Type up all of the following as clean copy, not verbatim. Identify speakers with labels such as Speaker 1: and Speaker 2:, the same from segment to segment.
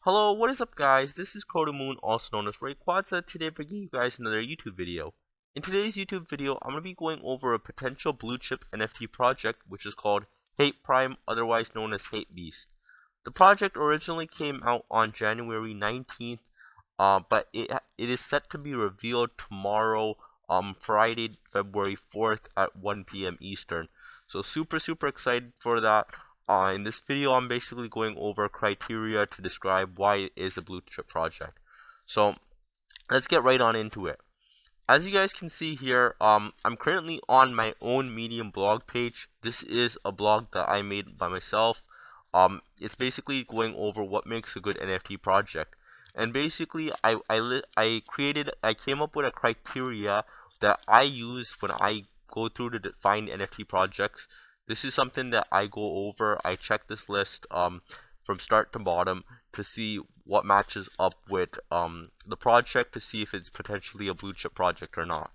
Speaker 1: Hello, what is up guys? This is Moon, also known as Rayquaza, today bringing you guys another YouTube video. In today's YouTube video, I'm going to be going over a potential blue chip NFT project, which is called Hape Prime, otherwise known as Hapebeast. The project originally came out on January 19th, but it is set to be revealed tomorrow, Friday, February 4th at 1 p.m. Eastern. So super excited for that. In this video, I'm basically going over criteria to describe why it is a blue chip project. So let's get right on into it. As you guys can see here, I'm currently on my own Medium blog page. This is a blog that I made by myself. It's basically going over what makes a good NFT project. And basically, I came up with a criteria that I use when I go through to find NFT projects. This is something that I go over. I check this list from start to bottom to see what matches up with the project to see if it's potentially a blue chip project or not.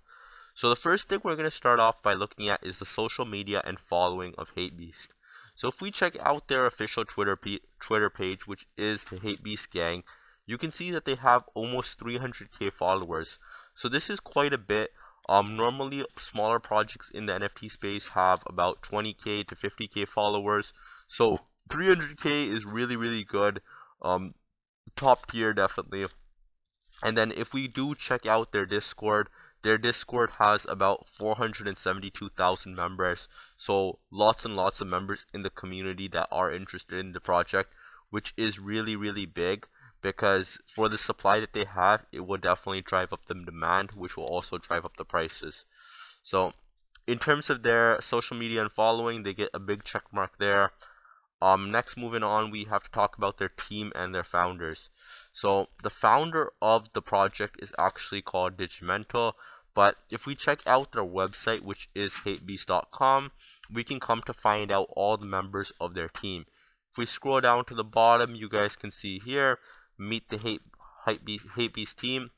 Speaker 1: So the first thing we're going to start off by looking at is the social media and following of Hapebeast. So if we check out their official Twitter page, which is the Hapebeast Gang, you can see that they have almost 300k followers. So this is quite a bit. Normally smaller projects in the NFT space have about 20k to 50k followers. So 300k is really good. Top tier definitely. And then if we do check out their Discord has about 472,000 members. So lots and lots of members in the community that are interested in the project, which is really big because for the supply that they have, it will definitely drive up the demand, which will also drive up the prices. So in terms of their social media and following, they get a big check mark there. Next, moving on, we have to talk about their team and their founders. So the founder of the project is actually called Digimental, but if we check out their website, which is hatebeast.com, we can come to find out all the members of their team. If we scroll down to the bottom, you guys can see here, meet the Hatebeast team.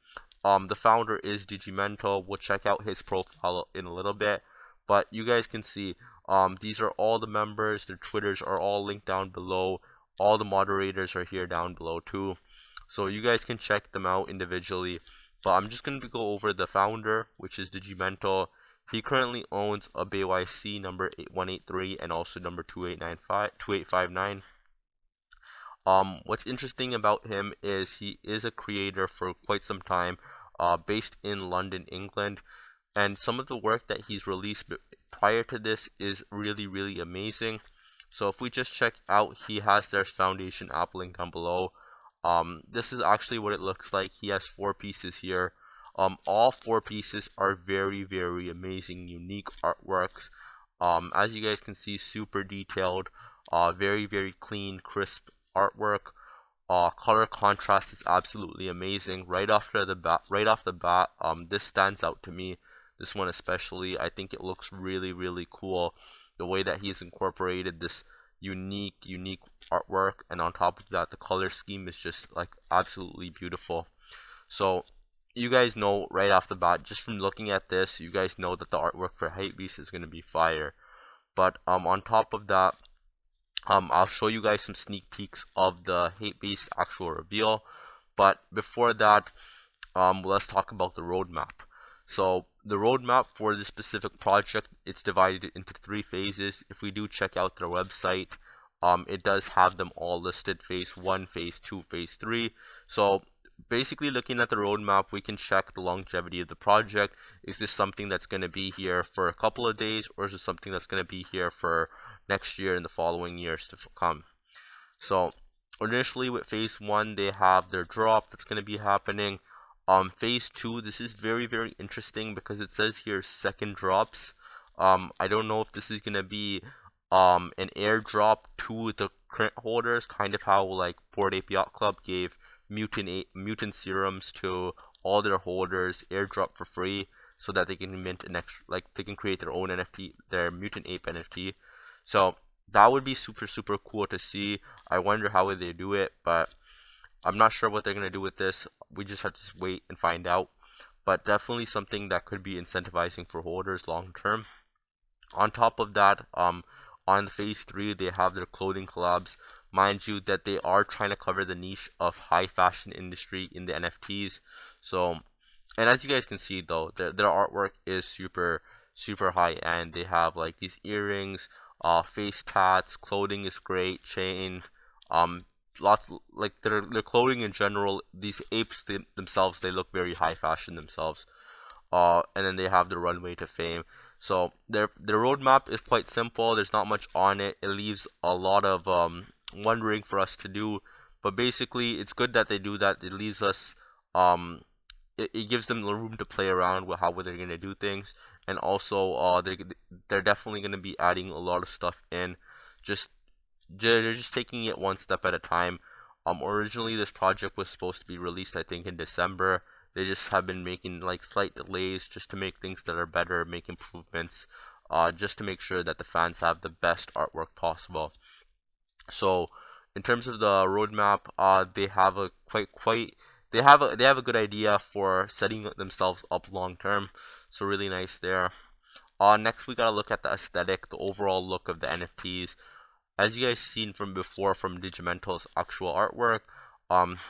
Speaker 1: The founder is Digimental. We'll check out his profile in a little bit, but you guys can see these are all the members. Their Twitters are all linked down below. All the moderators are here down below too. So you guys can check them out individually. But I'm just going to go over the founder, which is Digimental. He currently owns a BYC number 8183 and also number 2859. What's interesting about him is he is a creator for quite some time, based in London, England, and some of the work that he's released prior to this is really amazing. So if we just check out, he has their foundation app link down below. This is actually what it looks like. He has 4 pieces here. All 4 pieces are very amazing, unique artworks. As you guys can see, super detailed, very clean, crisp artwork. Color contrast is absolutely amazing. Right off the bat, this stands out to me. This one especially, I think it looks really cool. The way that he's incorporated this unique artwork, and on top of that, the color scheme is just like absolutely beautiful. So you guys know right off the bat, just from looking at this, you guys know that the artwork for Hapebeast is gonna be fire. But on top of that, I'll show you guys some sneak peeks of the Hapebeast actual reveal. But before that, let's talk about the roadmap. So the roadmap for this specific project, it's divided into 3 phases. If we do check out their website, it does have them all listed: phase 1, phase 2, phase 3. So basically looking at the roadmap, we can check the longevity of the project. Is this something that's going to be here for a couple of days, or is it something that's going to be here for next year and the following years to come? So initially with phase 1, they have their drop that's going to be happening. Phase 2, this is very interesting because it says here second drops. I don't know if this is going to be an airdrop to the current holders, kind of how like Bored Ape Yacht Club gave mutant serums to all their holders, airdrop for free, so that they can mint an extra, like they can create their own NFT, their mutant ape NFT. So that would be super cool to see. I wonder how would they do it, but I'm not sure what they're gonna do with this. We just have to wait and find out. But definitely something that could be incentivizing for holders long term. On top of that, on phase 3, they have their clothing collabs. mind you that they are trying to cover the niche of high fashion industry in the NFTs. So, and as you guys can see though, their artwork is super high end. They have like these earrings, face tats, clothing is great, chain, um, lots like their clothing in general. These apes themselves, they look very high fashion themselves. And then they have the runway to fame. So their roadmap is quite simple. There's not much on it. It leaves a lot of wondering for us to do. But basically, it's good that they do that. It leaves us um it gives them the room to play around with how they're gonna do things, and also they're definitely gonna be adding a lot of stuff in. Just they're just taking it one step at a time. Originally this project was supposed to be released, I think, in December. They just have been making like slight delays just to make things that are better, make improvements, just to make sure that the fans have the best artwork possible. So, in terms of the roadmap, they have a they have a good idea for setting themselves up long term. So really nice there. Next we gotta look at the aesthetic, the overall look of the NFTs. As you guys seen from before from Digimental's actual artwork,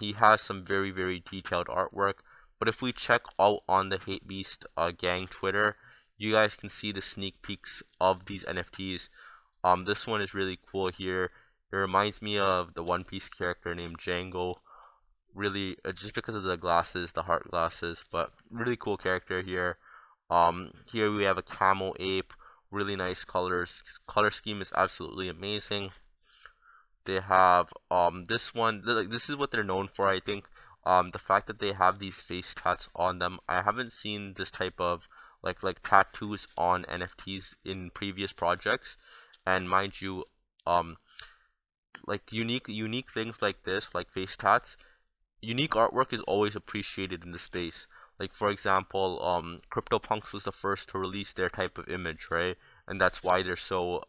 Speaker 1: he has some very detailed artwork. But if we check out on the Hapebeast gang Twitter, you guys can see the sneak peeks of these NFTs. This one is really cool here. It reminds me of the One Piece character named Django. Really, just because of the glasses, the heart glasses, but really cool character here. Here we have a camel ape, really nice colors. Color scheme is absolutely amazing. They have this one, like this is what they're known for, I think. The fact that they have these face tats on them. I haven't seen this type of like tattoos on NFTs in previous projects. And mind you, um like unique things like this, like face tats, unique artwork is always appreciated in the space. Like for example, CryptoPunks was the first to release their type of image, right? And that's why they're so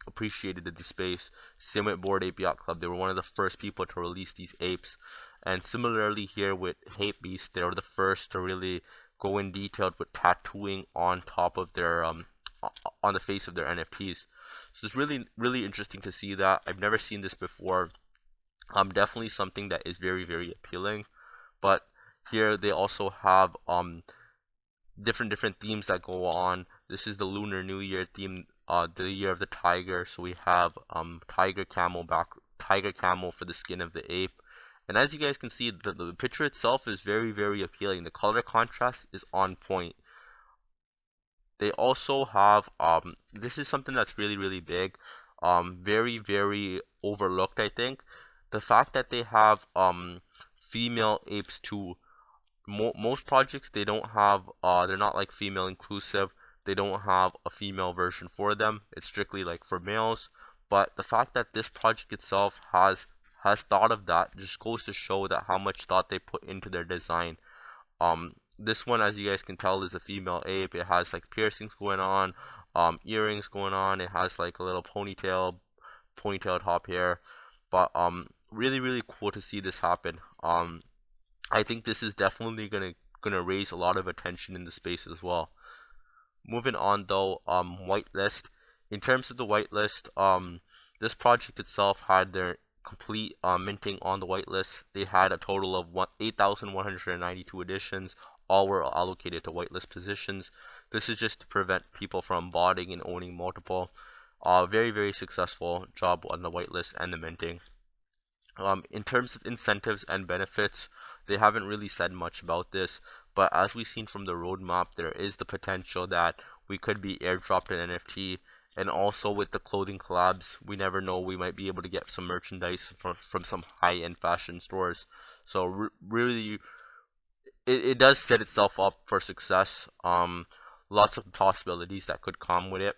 Speaker 1: appreciated in the space. Same with Bored Ape Yacht Club, they were one of the first people to release these apes. And similarly here with Hapebeast, they were the first to really go in detailed with tattooing on top of their on the face of their NFTs. So it's really interesting to see that. I've never seen this before. Definitely something that is very appealing. But here they also have different themes that go on. This is the Lunar New Year theme, the year of the tiger. So we have tiger camel for the skin of the ape. And as you guys can see, the picture itself is very appealing. The color contrast is on point. They also have this is something that's really big, very overlooked, I think. The fact that they have female apes too. Most projects, they don't have they're not like female inclusive. They don't have a female version for them. It's strictly like for males. But the fact that this project itself has thought of that just goes to show that how much thought they put into their design. This one, as you guys can tell, is a female ape. It has like piercings going on, earrings going on. It has like a little ponytailed top hair. But really cool to see this happen. I think this is definitely gonna raise a lot of attention in the space as well. Moving on though, whitelist. In terms of the whitelist, this project itself had their complete minting on the whitelist. They had a total of 8,192 editions. All were allocated to whitelist positions. This is just to prevent people from botting and owning multiple. Very successful job on the whitelist and the minting. In terms of incentives and benefits, they haven't really said much about this, but as we've seen from the roadmap, there is the potential that we could be airdropped an NFT, and also with the clothing collabs, we never know, we might be able to get some merchandise from some high-end fashion stores. So really, it does set itself up for success. Lots of possibilities that could come with it.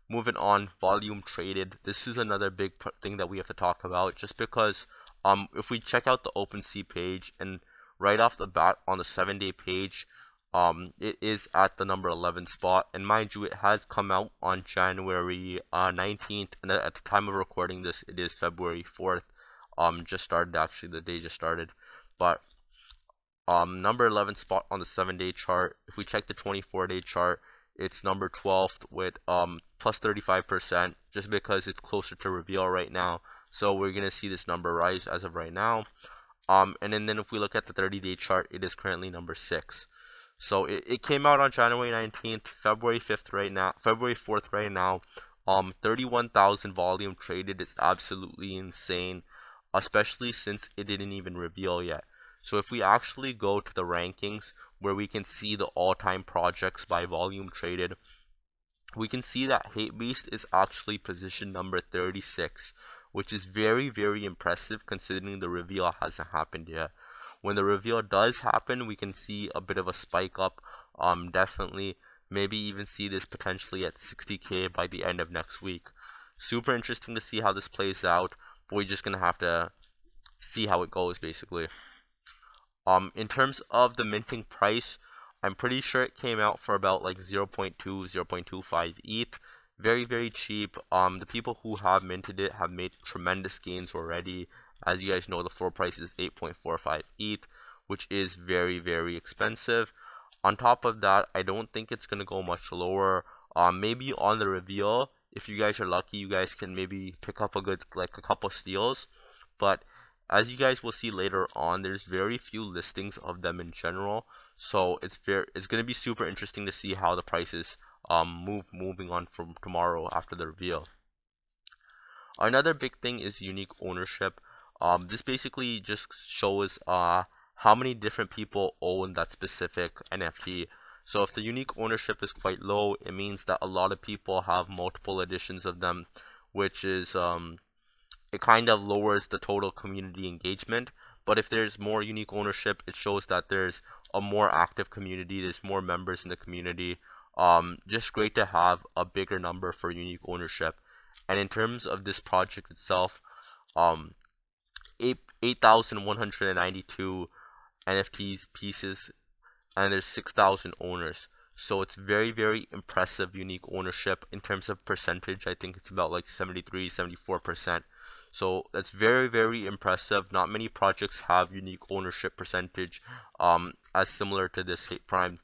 Speaker 1: Moving on, volume traded. This is another big thing that we have to talk about, just because if we check out the OpenSea page, and right off the bat on the 7-day page, it is at the number 11 spot, and mind you, it has come out on January 19th, and at the time of recording this, it is February 4th. Just started, actually, the day just started. But number 11 spot on the 7-day chart. If we check the 24-day chart, it's number 12th with plus 35%, just because it's closer to reveal right now. So we're gonna see this number rise as of right now. And then if we look at the 30-day chart, it is currently number 6. So it came out on January 19th, February 5th right now, February 4th right now. 31,000 volume traded is absolutely insane, especially since it didn't even reveal yet. So if we actually go to the rankings where we can see the all-time projects by volume traded, we can see that Hapebeast is actually position number 36, which is very, very impressive considering the reveal hasn't happened yet. When the reveal does happen, we can see a bit of a spike up. Definitely, maybe even see this potentially at 60K by the end of next week. Super interesting to see how this plays out, but we're just gonna have to see how it goes basically. In terms of the minting price, I'm pretty sure it came out for about like 0.2, 0.25 ETH. Very, very cheap. The people who have minted it have made tremendous gains already. As you guys know, the floor price is 8.45 ETH, which is very, very expensive. On top of that, I don't think it's gonna go much lower. Maybe on the reveal, if you guys are lucky, you guys can maybe pick up a good, like a couple steals. But as you guys will see later on, there's very few listings of them in general, so it's going to be super interesting to see how the prices moving on from tomorrow after the reveal. Another big thing is unique ownership. This basically just shows how many different people own that specific NFT. So if the unique ownership is quite low, it means that a lot of people have multiple editions of them, which is it kind of lowers the total community engagement. But if there's more unique ownership, it shows that there's a more active community, there's more members in the community. Just great to have a bigger number for unique ownership. And in terms of this project itself, um, 8,192 NFTs pieces, and there's 6,000 owners. So it's very, very impressive unique ownership in terms of percentage. I think it's about like 73, 74%. So that's very, very impressive. Not many projects have unique ownership percentage as similar to this Hape Prime.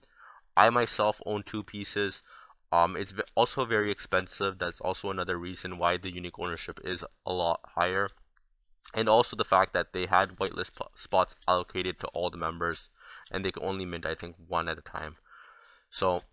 Speaker 1: I myself own 2 pieces. It's also very expensive. That's also another reason why the unique ownership is a lot higher. And also the fact that they had whitelist spots allocated to all the members, and they could only mint, I think, one at a time. So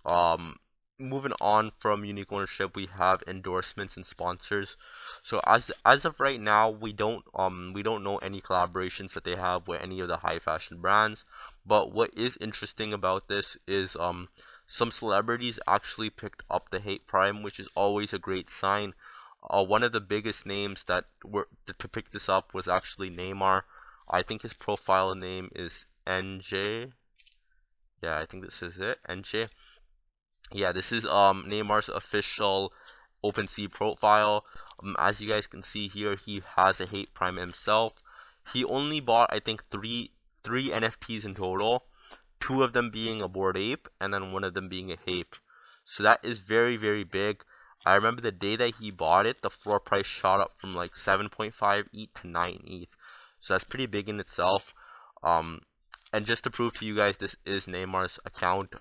Speaker 1: um, moving on from unique ownership, we have endorsements and sponsors. So as of right now, we don't know any collaborations that they have with any of the high fashion brands. But what is interesting about this is some celebrities actually picked up the Hape Prime, which is always a great sign. One of the biggest names that were to pick this up was actually Neymar. I think his profile name is NJ. Yeah, I think this is it, NJ. Yeah, this is Neymar's official OpenSea profile. As you guys can see here, he has a Hape Prime himself. He only bought, I think, three NFTs in total, 2 of them being a Bored Ape, and then 1 of them being a Hape. So that is very, very big. I remember the day that he bought it, the floor price shot up from like 7.5 ETH to 9 ETH. So that's pretty big in itself. Um, and just to prove to you guys this is Neymar's account,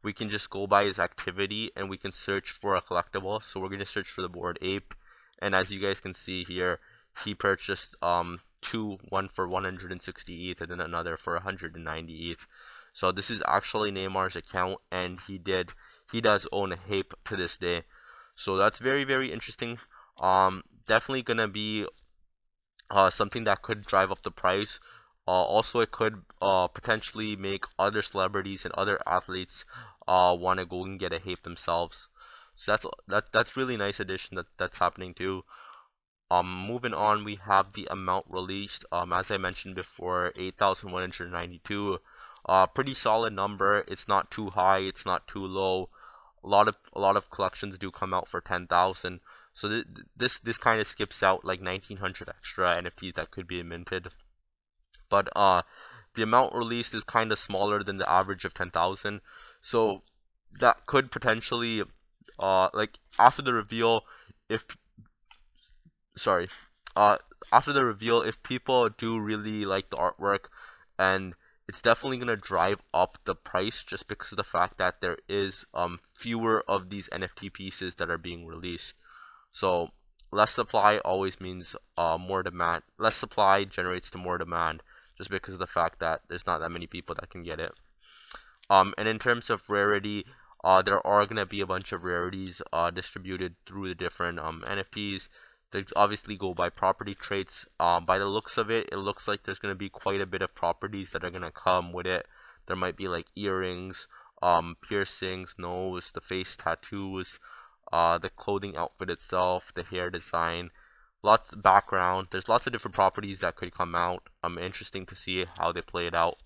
Speaker 1: we can just go by his activity and we can search for a collectible. So we're gonna search for the Bored Ape, and as you guys can see here, he purchased one for 160 ETH and then another for 190 ETH. So this is actually Neymar's account, and he does own a Hape to this day. So that's very, very interesting. Definitely gonna be something that could drive up the price. Also, it could potentially make other celebrities and other athletes want to go and get a Hape themselves. So that's really nice addition that's happening too. Moving on, we have the amount released. As I mentioned before, 8,192. Pretty solid number. It's not too high. It's not too low. A lot of collections do come out for 10,000. So this kind of skips out like 1,900 extra NFTs that could be minted. But the amount released is kind of smaller than the average of 10,000. So that could potentially like after the reveal, if sorry, uh, after the reveal, if people do really like the artwork, and it's definitely gonna drive up the price just because of the fact that there is fewer of these NFT pieces that are being released. So less supply always means more demand. Less supply generates to more demand, just because of the fact that there's not that many people that can get it. And in terms of rarity, there are gonna be a bunch of rarities distributed through the different NFTs. They obviously go by property traits. By the looks of it, it looks like there's gonna be quite a bit of properties that are gonna come with it. There might be like earrings, piercings, nose, the face tattoos, the clothing outfit itself, the hair design, lots of background. There's lots of different properties that could come out. Interesting to see how they play it out.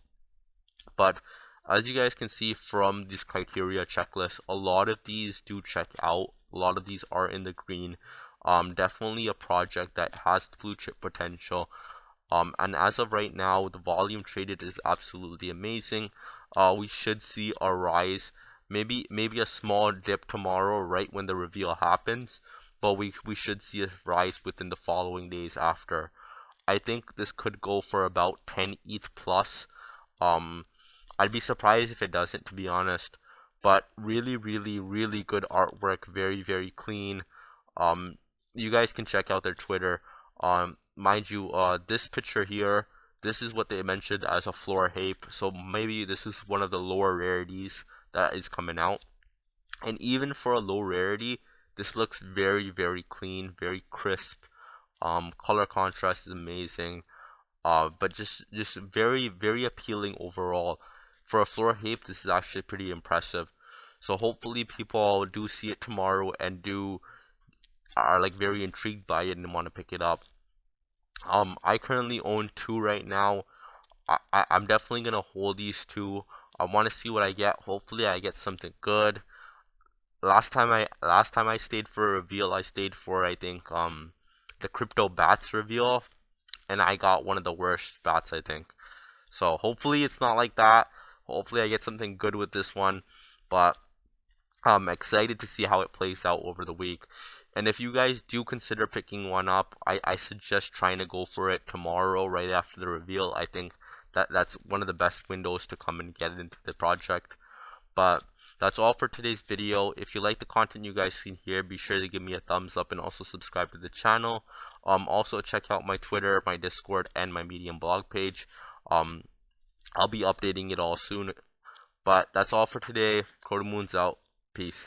Speaker 1: But as you guys can see from this criteria checklist, a lot of these do check out. A lot of these are in the green. Definitely a project that has blue chip potential. And as of right now, the volume traded is absolutely amazing. We should see a rise, maybe a small dip tomorrow, right when the reveal happens, but we should see a rise within the following days after. I think this could go for about 10 ETH plus. Um, I'd be surprised if it doesn't, to be honest. But really, really, really good artwork. Very, very clean. Um, you guys can check out their Twitter. Mind you, this picture here, this is what they mentioned as a floor Hape. So maybe this is one of the lower rarities that is coming out. And even for a low rarity, this looks very, very clean, very crisp. Color contrast is amazing. But just very, very appealing overall. For a floor Hape, this is actually pretty impressive. So hopefully people do see it tomorrow and are like very intrigued by it and want to pick it up. I currently own two right now. I'm definitely gonna hold these two. I want to see what I get. Hopefully I get something good. Last time I stayed for a reveal, I stayed for I think the crypto bats reveal, and I got one of the worst bats I think. So hopefully it's not like that. Hopefully I get something good with this one. But I'm excited to see how it plays out over the week. And if you guys do consider picking one up, I suggest trying to go for it tomorrow, right after the reveal. I think that's one of the best windows to come and get into the project. But that's all for today's video. If you like the content you guys seen here, be sure to give me a thumbs up and also subscribe to the channel. Also check out my Twitter, my Discord, and my Medium blog page. I'll be updating it all soon. But that's all for today. Kodamoon's out. Peace.